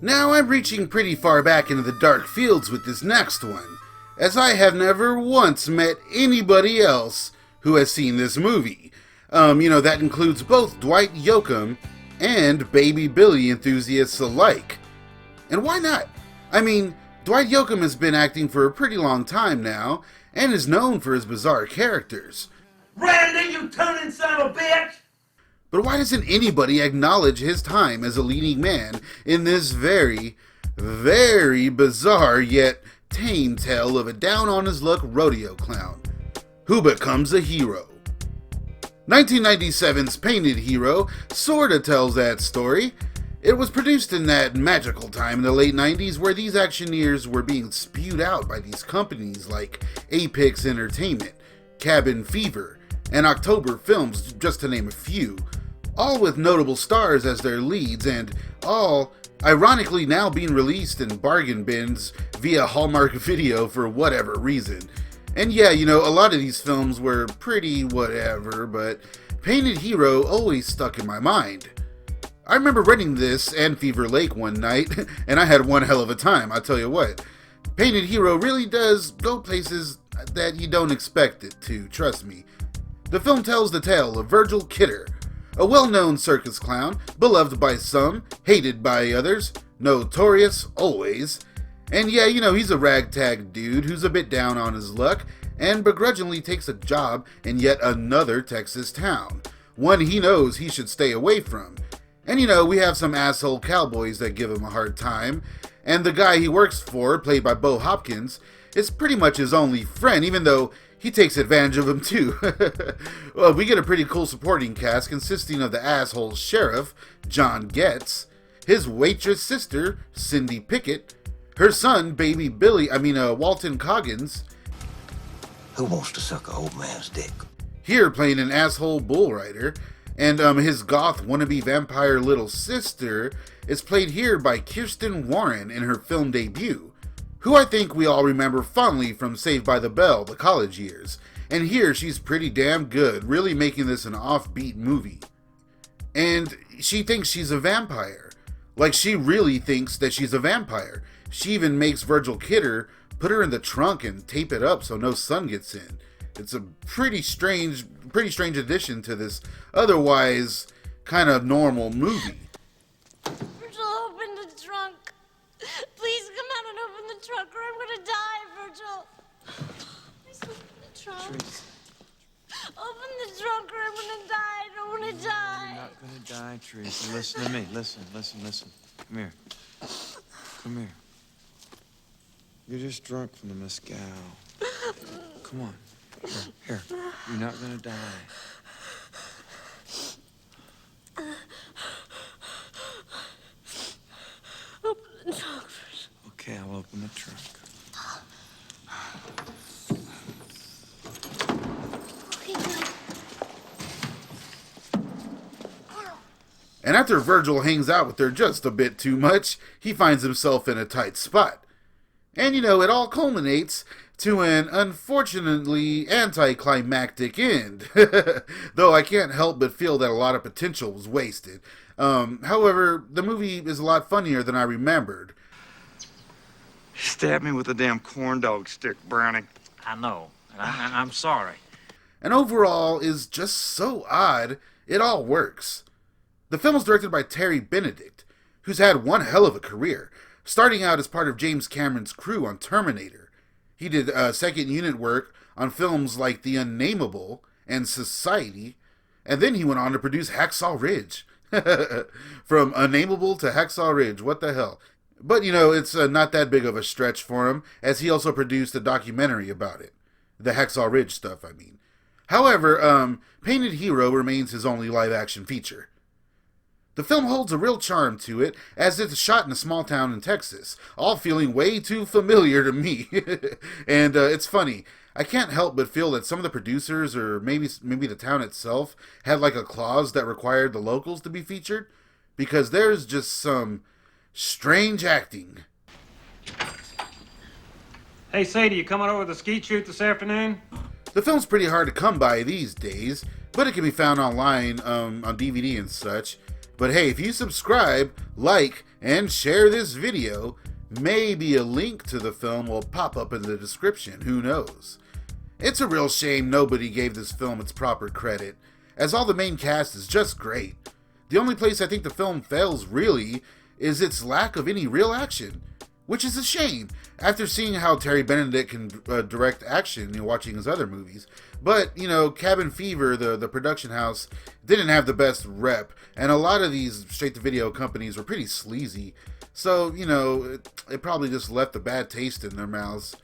Now I'm reaching pretty far back into the dark fields with this next one, as I have never once met anybody else who has seen this movie. That includes both Dwight Yoakum and Baby Billy enthusiasts alike. And why not? I mean, Dwight Yoakam has been acting for a pretty long time now, and is known for his bizarre characters. Randy, you tuning son of a bitch! But why doesn't anybody acknowledge his time as a leading man in this very, very bizarre yet tame tale of a down-on-his-luck rodeo clown who becomes a hero? 1997's Painted Hero sorta tells that story. It was produced in that magical time in the late 90s where these actioneers were being spewed out by these companies like Apex Entertainment, Cabin Fever, and October Films, just to name a few, all with notable stars as their leads, and all ironically now being released in bargain bins via Hallmark Video for whatever reason. And yeah, a lot of these films were pretty whatever, but Painted Hero always stuck in my mind. I remember renting this and Fever Lake one night, and I had one hell of a time, I'll tell you what. Painted Hero really does go places that you don't expect it to, trust me. The film tells the tale of Virgil Kidder, a well-known circus clown, beloved by some, hated by others, notorious always. And yeah, he's a ragtag dude who's a bit down on his luck, and begrudgingly takes a job in yet another Texas town, one he knows he should stay away from. And we have some asshole cowboys that give him a hard time, and the guy he works for, played by Bo Hopkins, is pretty much his only friend, even though he takes advantage of him too. Well, we get a pretty cool supporting cast consisting of the asshole sheriff, John Getz, his waitress sister, Cindy Pickett, her son, Baby Billy, Walton Coggins. Who wants to suck a old man's dick? Here playing an asshole bull rider, and his goth wannabe vampire little sister is played here by Kirsten Warren in her film debut, who I think we all remember fondly from Saved by the Bell, the college years. And here she's pretty damn good, really making this an offbeat movie. And she thinks she's a vampire. Like, she really thinks that she's a vampire. She even makes Virgil Kidder put her in the trunk and tape it up so no sun gets in. It's a pretty strange addition to this otherwise kind of normal movie. Virgil, open the trunk. Please come out and open the trunk or I'm gonna die, Virgil. Please open the trunk. Open the trunk or I'm gonna die. I don't wanna die. You're not gonna die, Teresa. Listen to me. Listen. Come here. Come here. You're just drunk from the mezcal. Come on. Here. You're not gonna die. Open the trunk first. Okay, I'll open the trunk. Okay, good. And after Virgil hangs out with her just a bit too much, he finds himself in a tight spot. And it all culminates to an unfortunately anticlimactic end. Though I can't help but feel that a lot of potential was wasted. However, the movie is a lot funnier than I remembered. Stab me with a damn corn dog stick, Brownie. I know, and I'm sorry. And overall is just so odd, it all works. The film is directed by Terry Benedict, who's had one hell of a career, starting out as part of James Cameron's crew on Terminator. He did second unit work on films like The Unnameable and Society, and then he went on to produce Hacksaw Ridge. From Unnameable to Hacksaw Ridge, what the hell. But, it's not that big of a stretch for him, as he also produced a documentary about it. The Hacksaw Ridge stuff, I mean. However, Painted Hero remains his only live-action feature. The film holds a real charm to it, as it's shot in a small town in Texas, all feeling way too familiar to me. And it's funny, I can't help but feel that some of the producers, or maybe the town itself, had like a clause that required the locals to be featured, because there's just some strange acting. Hey, Sadie, you coming over to the skeet shoot this afternoon? The film's pretty hard to come by these days, but it can be found online on DVD and such. But hey, if you subscribe, like, and share this video, maybe a link to the film will pop up in the description, who knows. It's a real shame nobody gave this film its proper credit, as all the main cast is just great. The only place I think the film fails really is its lack of any real action, which is a shame after seeing how Terry Benedict can direct action, watching his other movies. But, Cabin Fever, the production house, didn't have the best rep, and a lot of these straight-to-video companies were pretty sleazy. So, it probably just left a bad taste in their mouths.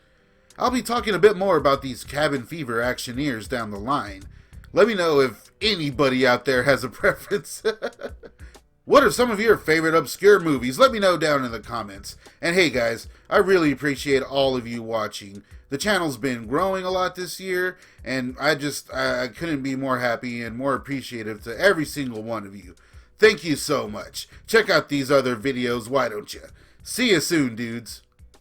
I'll be talking a bit more about these Cabin Fever actioneers down the line. Let me know if anybody out there has a preference. What are some of your favorite obscure movies? Let me know down in the comments. And hey guys, I really appreciate all of you watching. The channel's been growing a lot this year, and I couldn't be more happy and more appreciative to every single one of you. Thank you so much. Check out these other videos, why don't you? See you soon, dudes.